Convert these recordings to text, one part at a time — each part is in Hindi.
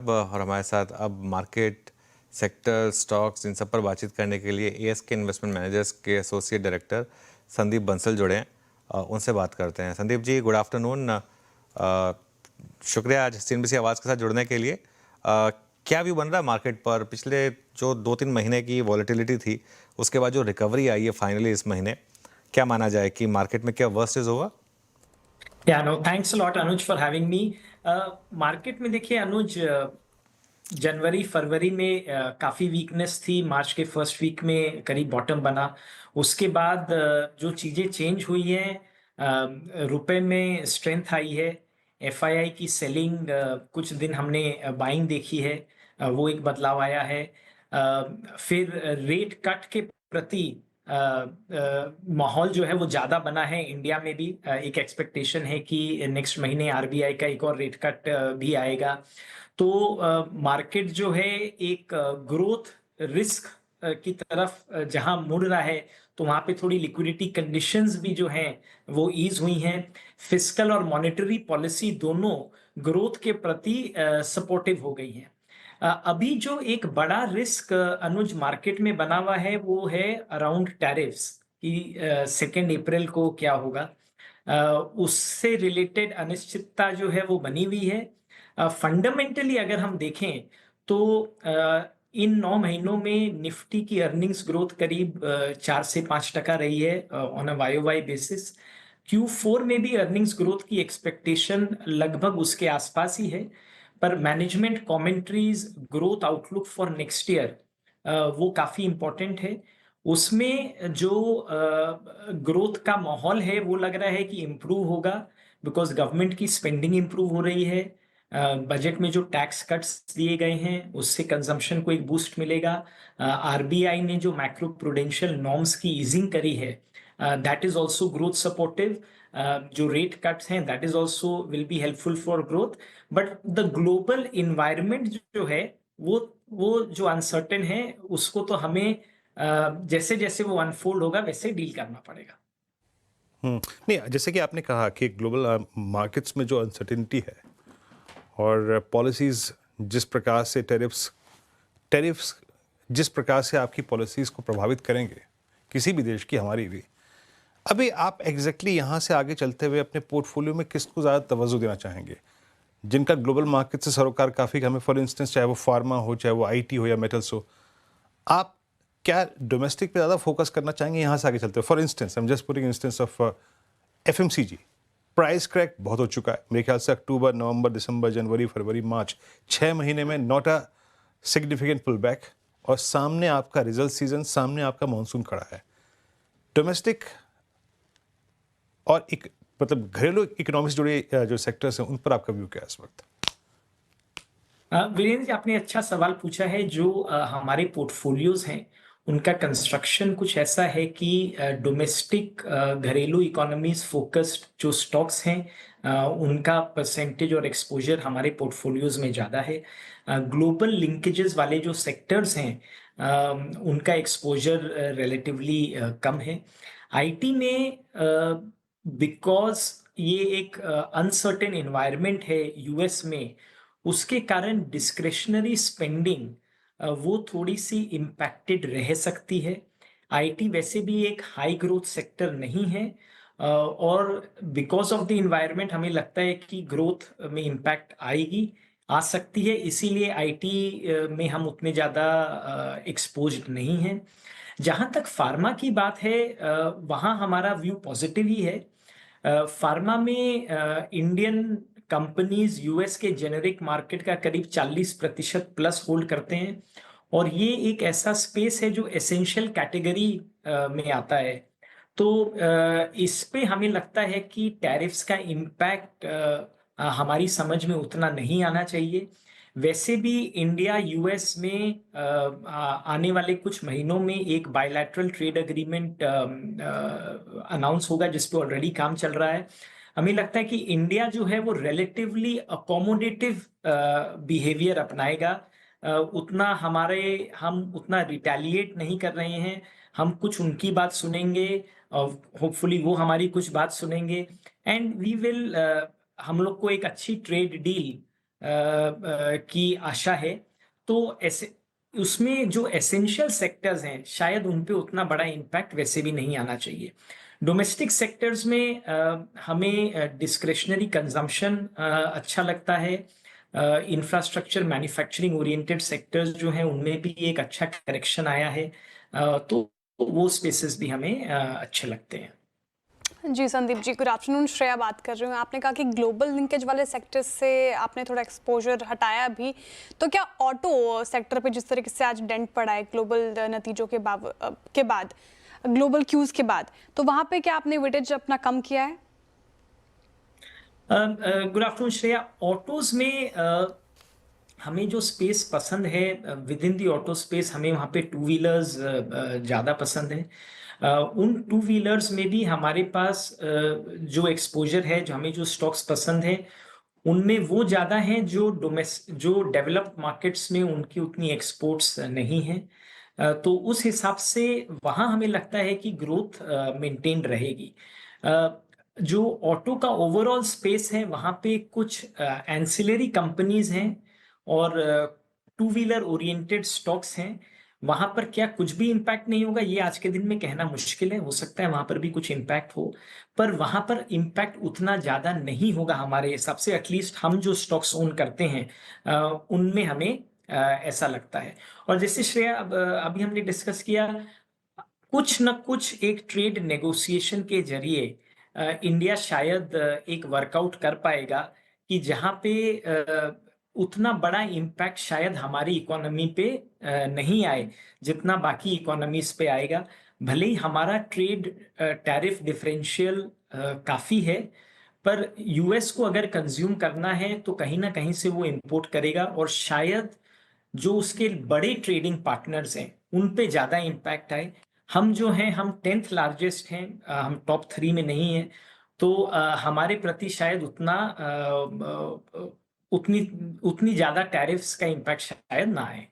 और हमारे साथ अब मार्केट सेक्टर स्टॉक्स इन सब पर बातचीत करने के लिए एएसके इन्वेस्टमेंट मैनेजर्स के एसोसिएट डायरेक्टर संदीप बंसल जुड़े हैं। उनसे बात करते हैं। Sandeep ji, good afternoon. शुक्रिया आज सीएनबीसी आवाज़ के साथ जुड़ने के लिए। क्या व्यू बन रहा है मार्केट पर? पिछले जो 2-3 महीने की वॉलेटिलिटी थी, उसके बाद जो रिकवरी आई है फाइनली इस महीने, क्या माना जाए कि मार्केट में क्या वर्स्ट इज होगा? No, thanks a lot, Anuj, for having me. Market में देखिए अनुज, जनवरी फरवरी में काफी वीकनेस थी। मार्च के फर्स्ट वीक में करीब बॉटम बना। उसके बाद जो चीजें चेंज हुई हैं, रुपए में स्ट्रेंथ आई है। एफआईआई की सेलिंग, कुछ दिन हमने बाइंग देखी है, वो एक बदलाव आया है। फिर रेट कट के प्रति माहौल जो है वो ज्यादा बना है। इंडिया में भी एक एक्सपेक्टेशन है कि नेक्स्ट महीने आरबीआई का एक और रेट कट भी आएगा। तो मार्केट जो है एक ग्रोथ रिस्क की तरफ जहां मुड़ रहा है, तो वहां पे थोड़ी लिक्विडिटी कंडीशंस भी जो हैं वो ईज हुई हैं। फिस्कल और मॉनेटरी पॉलिसी दोनों ग्रोथ के प्रति सपोर्टिव हो गई हैं। अभी जो एक बड़ा रिस्क अनुज मार्केट में बना हुआ है वो है अराउंड टैरिफ्स कि 2 अप्रैल को क्या होगा। उससे रिलेटेड अनिश्चितता जो है वो बनी हुई है। फंडामेंटली अगर हम देखें तो इन 9 महीनों में निफ्टी की अर्निंग्स ग्रोथ करीब 4 से 5% रही है on a Y basis. Q4 में भी अर्निंग्स ग्रोथ की एक्सपेक्टेशन लगभग उसके आसपास ही है। पर management commentaries, growth outlook for next year, वो काफी इंपॉर्टेंट है। उसमें जो ग्रोथ का माहौल है वो लग रहा है कि इम्प्रूव होगा, बिकॉज गवर्नमेंट की स्पेंडिंग इम्प्रूव हो रही है। बजट में जो टैक्स कट्स दिए गए हैं उससे कंजम्पशन को एक बूस्ट मिलेगा। आरबीआई ने जो मैक्रो प्रूडेंशियल नॉर्म्स की ईजिंग करी है, that is also growth supportive. जो रेट कट्स हैं that is also will be helpful for growth. But the global environment जो है वो जो अनसर्टेन है, उसको तो हमें जैसे जैसे वो अनफोल्ड होगा वैसे डील करना पड़ेगा। नहीं, जैसे कि आपने कहा कि ग्लोबल मार्केट्स में जो अनसर्टिनिटी है और पॉलिसीज़ जिस प्रकार से टैरिफ्स जिस प्रकार से आपकी पॉलिसीज़ को प्रभावित करेंगे, किसी भी देश की, हमारी भी। अभी आप एग्जैक्टली यहाँ से आगे चलते हुए अपने पोर्टफोलियो में किसको ज़्यादा तवज्जो देना चाहेंगे, जिनका ग्लोबल मार्केट से सरोकार काफ़ी कम है? फॉर इंस्टेंस, चाहे वो फार्मा हो, चाहे वो आईटी हो या मेटल्स हो, आप क्या डोमेस्टिक पे ज़्यादा फोकस करना चाहेंगे यहाँ से आगे चलते हुए? For instance, I am just putting instance of FMCG. Price crack बहुत हो चुका है मेरे ख्याल से। अक्टूबर, नवंबर, दिसंबर, जनवरी, फरवरी, मार्च, 6 महीने में not a significant pull back. और सामने आपका रिजल्ट सीजन, सामने आपका मानसून खड़ा है। डोमेस्टिक और मतलब घरेलू इकोनॉमी से जुड़े जो सेक्टर्स हैं, उन पर आपका व्यू क्या है इस वक्त? वीरेंद्र जी, आपने अच्छा सवाल पूछा है। जो हमारे पोर्टफोलियोज हैं उनका कंस्ट्रक्शन कुछ ऐसा है कि डोमेस्टिक घरेलू इकोनॉमीज फोकस्ड जो स्टॉक्स हैं, उनका परसेंटेज और एक्सपोजर हमारे पोर्टफोलियोज में ज़्यादा है। ग्लोबल लिंकेजेस वाले जो सेक्टर्स हैं, उनका एक्सपोजर रिलेटिवली कम है। आईटी में बिकॉज ये एक अनसर्टेन एनवायरनमेंट है यूएस में, उसके कारण डिस्क्रेशनरी स्पेंडिंग वो थोड़ी सी इम्पैक्टेड रह सकती है। आईटी वैसे भी एक हाई ग्रोथ सेक्टर नहीं है, और बिकॉज ऑफ द इन्वायरमेंट हमें लगता है कि ग्रोथ में इम्पैक्ट आ सकती है। इसीलिए आईटी में हम उतने ज़्यादा एक्सपोज्ड नहीं हैं। जहाँ तक फार्मा की बात है, वहाँ हमारा व्यू पॉजिटिव ही है। फार्मा में इंडियन कंपनीज यूएस के जेनेरिक मार्केट का करीब 40% प्लस होल्ड करते हैं, और ये एक ऐसा स्पेस है जो एसेंशियल कैटेगरी में आता है। तो इस पे हमें लगता है कि टैरिफ्स का इम्पैक्ट हमारी समझ में उतना नहीं आना चाहिए। वैसे भी इंडिया यूएस में आने वाले कुछ महीनों में एक बायलैटरल ट्रेड एग्रीमेंट अनाउंस होगा, जिस पे ऑलरेडी काम चल रहा है। हमें लगता है कि इंडिया जो है वो रिलेटिवली अकोमोडेटिव बिहेवियर अपनाएगा। हम उतना रिटेलिएट नहीं कर रहे हैं। हम कुछ उनकी बात सुनेंगे और होपफुली वो हमारी कुछ बात सुनेंगे, एंड वी विल हम लोग को एक अच्छी ट्रेड डील की आशा है। तो ऐसे उसमें जो एसेंशियल सेक्टर्स हैं शायद उन पे उतना बड़ा इम्पैक्ट वैसे भी नहीं आना चाहिए। डोमेस्टिक सेक्टर्स में हमें डिस्क्रेशनरी कंजम्पशन अच्छा लगता है। इंफ्रास्ट्रक्चर मैन्युफैक्चरिंग ओरिएंटेड सेक्टर्स जो हैं उनमें भी एक अच्छा करेक्शन आया है। तो वो स्पेसेस भी हमें अच्छे लगते हैं। जी संदीप जी, गुड आफ्टरनून। श्रेया बात कर रही हूँ। आपने कहा कि ग्लोबल लिंकेज वाले सेक्टर से आपने थोड़ा एक्सपोजर हटाया भी, तो क्या ऑटो सेक्टर पे जिस तरीके से आज डेंट पड़ा है ग्लोबल नतीजों के बाद ग्लोबल क्यूज के बाद, तो वहाँ पे क्या आपने वेटेज अपना कम किया है? Good afternoon Shreya. ऑटोज में हमें जो स्पेस पसंद है with in the auto space, हमें वहाँ पे टू व्हीलर्स ज़्यादा पसंद है। उन टू व्हीलर्स में भी हमारे पास जो एक्सपोजर है, जो हमें जो स्टॉक्स पसंद है उनमें वो ज़्यादा हैं जो डेवलप्ड मार्केट्स में उनकी उतनी एक्सपोर्ट्स नहीं है। तो उस हिसाब से वहाँ हमें लगता है कि ग्रोथ मेंटेन रहेगी। जो ऑटो का ओवरऑल स्पेस है वहाँ पे कुछ एंसिलरी कंपनीज हैं और टू व्हीलर ओरिएंटेड स्टॉक्स हैं। वहां पर क्या कुछ भी इम्पैक्ट नहीं होगा ये आज के दिन में कहना मुश्किल है। हो सकता है वहां पर भी कुछ इम्पैक्ट हो, पर वहां पर इम्पैक्ट उतना ज्यादा नहीं होगा हमारे हिसाब से। एटलीस्ट हम जो स्टॉक्स ओन करते हैं उनमें हमें ऐसा लगता है। और जैसे श्रेया अभी हमने डिस्कस किया, कुछ न कुछ एक ट्रेड नेगोशिएशन के जरिए इंडिया शायद एक वर्कआउट कर पाएगा कि जहां पे उतना बड़ा इम्पैक्ट शायद हमारी इकोनॉमी पे नहीं आए जितना बाकी इकोनॉमीज पे आएगा। भले ही हमारा ट्रेड टैरिफ डिफरेंशियल काफी है, पर यूएस को अगर कंज्यूम करना है तो कहीं ना कहीं से वो इंपोर्ट करेगा और शायद जो उसके बड़े ट्रेडिंग पार्टनर्स हैं उन पे ज्यादा इम्पैक्ट आए। हम जो हैं हम 10th लार्जेस्ट हैं, हम टॉप 3 में नहीं हैं। तो हमारे प्रति शायद उतनी उतनी ज्यादा टैरिफ्स का इम्पैक्ट शायद ना आए।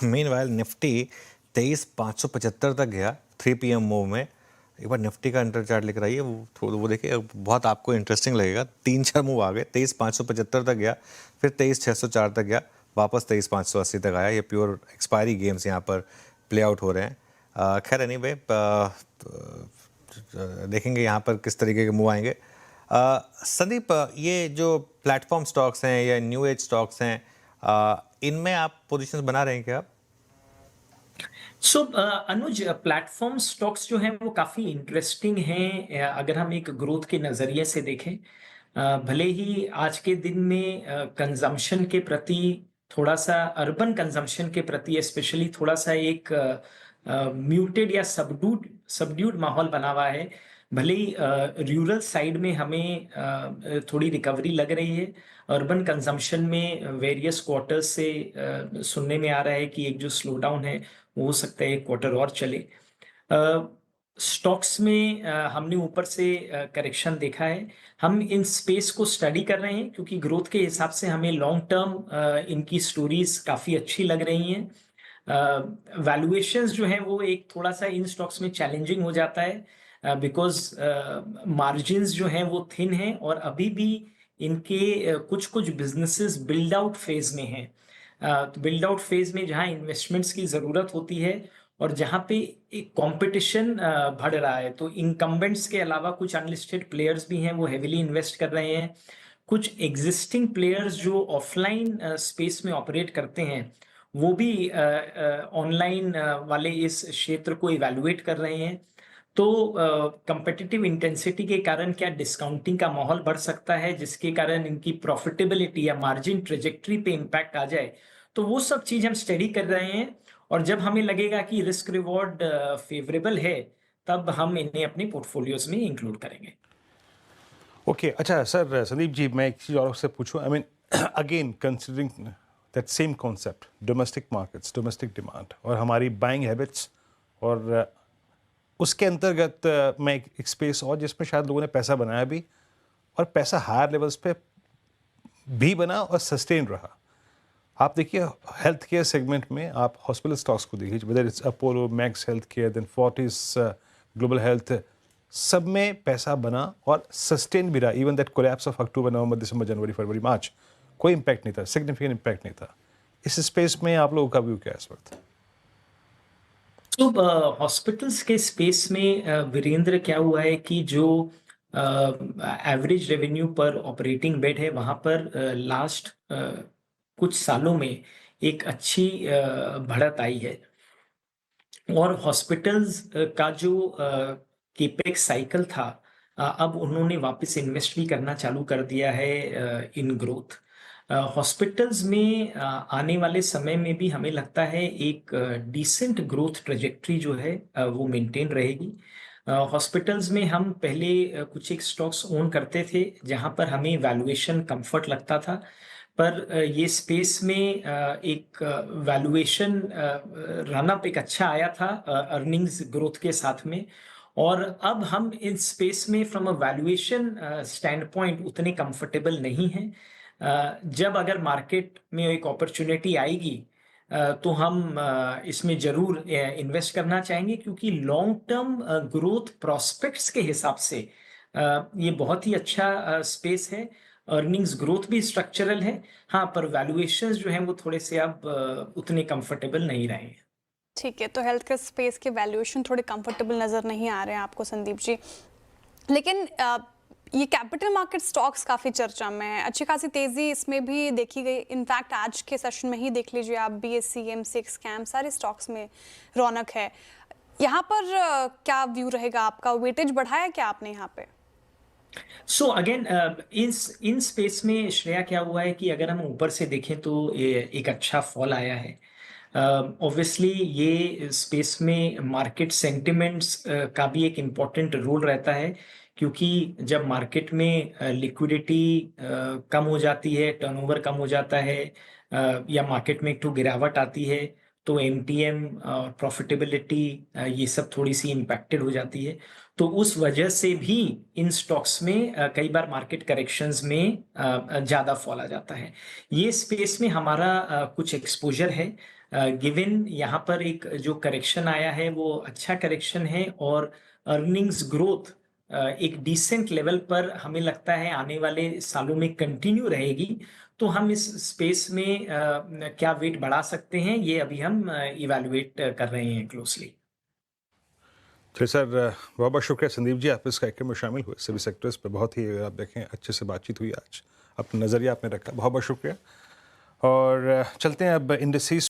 मीनवाइल निफ्टी 23,575 तक गया 3 PM मूव में। एक बार निफ्टी का इंटर चार्ट लिख रही है वो देखिए, बहुत आपको इंटरेस्टिंग लगेगा। 3-4 मूव आ गए, 23,575 तक गया, फिर 23,604 तक गया, वापस 23,580 तक आया। ये प्योर एक्सपायरी गेम्स यहाँ पर प्ले आउट हो रहे हैं। खैर एनीवे, देखेंगे यहाँ पर किस तरीके के मूव आएंगे। संदीप, ये जो प्लेटफॉर्म स्टॉक्स हैं या न्यू एज स्टॉक्स हैं, इनमें आप पोजीशंस बना रहे हैं क्या आप? सो अनुज, प्लेटफॉर्म स्टॉक्स जो हैं वो काफी इंटरेस्टिंग हैं अगर हम एक ग्रोथ के नजरिए से देखें। भले ही आज के दिन में कंजम्पशन के प्रति थोड़ा सा, अर्बन कंजम्पशन के प्रति स्पेशली थोड़ा सा एक म्यूटेड या सबड्यूड माहौल बना हुआ है। भले ही रूरल साइड में हमें थोड़ी रिकवरी लग रही है। अर्बन कंजम्पशन में वेरियस क्वार्टर्स से सुनने में आ रहा है कि एक जो स्लो डाउन है वो हो सकता है एक क्वार्टर और चले। स्टॉक्स में हमने ऊपर से करेक्शन देखा है। हम इन स्पेस को स्टडी कर रहे हैं क्योंकि ग्रोथ के हिसाब से हमें लॉन्ग टर्म इनकी स्टोरीज काफी अच्छी लग रही हैं। वैल्यूएशंस जो हैं वो एक थोड़ा सा इन स्टॉक्स में चैलेंजिंग हो जाता है बिकॉज मार्जिन्स जो हैं वो थिन हैं और अभी भी इनके कुछ कुछ बिजनेसेस बिल्ड आउट फेज में हैं। तो बिल्ड आउट फेज में जहां इन्वेस्टमेंट्स की जरूरत होती है और जहां पे एक कंपटीशन बढ़ रहा है, तो इनकम्बेंट्स के अलावा कुछ अनलिस्टेड प्लेयर्स भी हैं वो हेविली इन्वेस्ट कर रहे हैं। कुछ एग्जिस्टिंग प्लेयर्स जो ऑफलाइन स्पेस में ऑपरेट करते हैं वो भी ऑनलाइन वाले इस क्षेत्र को इवैल्यूएट कर रहे हैं। तो कंपेटिटिव इंटेंसिटी के कारण क्या डिस्काउंटिंग का माहौल बढ़ सकता है जिसके कारण इनकी प्रॉफिटेबिलिटी या मार्जिन ट्रेजेक्टरी पे इम्पैक्ट आ जाए। तो वो सब चीज हम स्टडी कर रहे हैं और जब हमें लगेगा कि रिस्क रिवॉर्ड फेवरेबल है तब हम इन्हें अपने पोर्टफोलियोज में इंक्लूड करेंगे। ओके, अच्छा सर संदीप जी, मैं एक चीज़ और आपसे पूछूं। I mean again considering that same concept, domestic markets, domestic demand और हमारी बाइंग हैबिट्स, और उसके अंतर्गत मैं एक स्पेस और जिसमें शायद लोगों ने पैसा बनाया भी और पैसा हायर लेवल्स पे भी बना और सस्टेन रहा। आप देखिए हेल्थ केयर सेगमेंट में आप हॉस्पिटल स्टॉक्स को देखिए, whether it's Apollo, Max Health Care, then Fortis, Global Health, सब में पैसा बना और सस्टेन भी रहा। Even that collapse of October, November, December, January, February, March, कोई इम्पैक्ट नहीं था, सिग्निफिकेंट इम्पैक्ट नहीं था। इस स्पेस में आप लोगों का व्यू क्या है इस वक्त? तो हॉस्पिटल्स के स्पेस में वीरेंद्र क्या हुआ है कि जो एवरेज रेवेन्यू पर ऑपरेटिंग बेड है वहाँ पर लास्ट कुछ सालों में एक अच्छी बढ़त आई है और हॉस्पिटल्स का जो केपेक्स साइकिल था अब उन्होंने वापस इन्वेस्ट भी करना चालू कर दिया है इन ग्रोथ। हॉस्पिटल्स में आने वाले समय में भी हमें लगता है एक डिसेंट ग्रोथ ट्रेजेक्ट्री जो है वो मेंटेन रहेगी। हॉस्पिटल्स में हम पहले कुछ एक स्टॉक्स ओन करते थे जहां पर हमें वैल्यूएशन कंफर्ट लगता था, पर ये स्पेस में एक वैल्यूएशन रन अप एक अच्छा आया था अर्निंग्स ग्रोथ के साथ में, और अब हम इस स्पेस में from a valuation stand point उतने कंफर्टेबल नहीं हैं। जब अगर मार्केट में एक अपॉर्चुनिटी आएगी तो हम इसमें जरूर इन्वेस्ट करना चाहेंगे, क्योंकि लॉन्ग टर्म ग्रोथ प्रोस्पेक्ट्स के हिसाब से ये बहुत ही अच्छा स्पेस है। अर्निंग्स ग्रोथ भी स्ट्रक्चरल है, हाँ, पर वैल्यूएशंस जो हैं वो थोड़े से अब उतने कंफर्टेबल नहीं रहे हैं। ठीक है, तो हेल्थ केयर स्पेस के वैल्यूएशन थोड़े कंफर्टेबल नज़र नहीं आ रहे हैं आपको संदीप जी, लेकिन ये कैपिटल मार्केट स्टॉक्स काफ़ी चर्चा में है, अच्छी खासी तेज़ी इसमें भी देखी गई। इनफैक्ट आज के सेशन में ही देख लीजिए आप, BSE, M6, कैम सारे स्टॉक्स में रौनक है। यहाँ पर क्या व्यू रहेगा आपका? वेटेज बढ़ाया क्या आपने यहाँ पे? सो अगेन इन स्पेस में श्रेया क्या हुआ है कि अगर हम ऊपर से देखें तो एक अच्छा फॉल आया है। ऑब्वियसली ये स्पेस में मार्केट सेंटिमेंट्स का भी एक इम्पॉर्टेंट रोल रहता है, क्योंकि जब मार्केट में लिक्विडिटी कम हो जाती है, टर्नओवर कम हो जाता है, या मार्केट में एक तो गिरावट आती है, तो MTM और प्रॉफिटेबिलिटी ये सब थोड़ी सी इम्पैक्टेड हो जाती है। तो उस वजह से भी इन स्टॉक्स में कई बार मार्केट करेक्शंस में ज़्यादा फॉल आ जाता है। ये स्पेस में हमारा कुछ एक्सपोजर है, गिवन यहाँ पर एक जो करेक्शन आया है वो अच्छा करेक्शन है, और अर्निंग्स ग्रोथ एक डिसेंट लेवल पर हमें लगता है आने वाले सालों में कंटिन्यू रहेगी। तो हम इस स्पेस में क्या वेट बढ़ा सकते हैं, ये अभी हम इवैल्यूएट कर रहे हैं क्लोजली। तो सर बहुत बहुत शुक्रिया संदीप जी, आप इस कार्यक्रम में शामिल हुए। सभी सेक्टर्स पे बहुत ही आप देखें अच्छे से बातचीत हुई आज, अपना नज़रिया आपने रखा, बहुत बहुत शुक्रिया। और चलते हैं अब इंडस्ट्रीज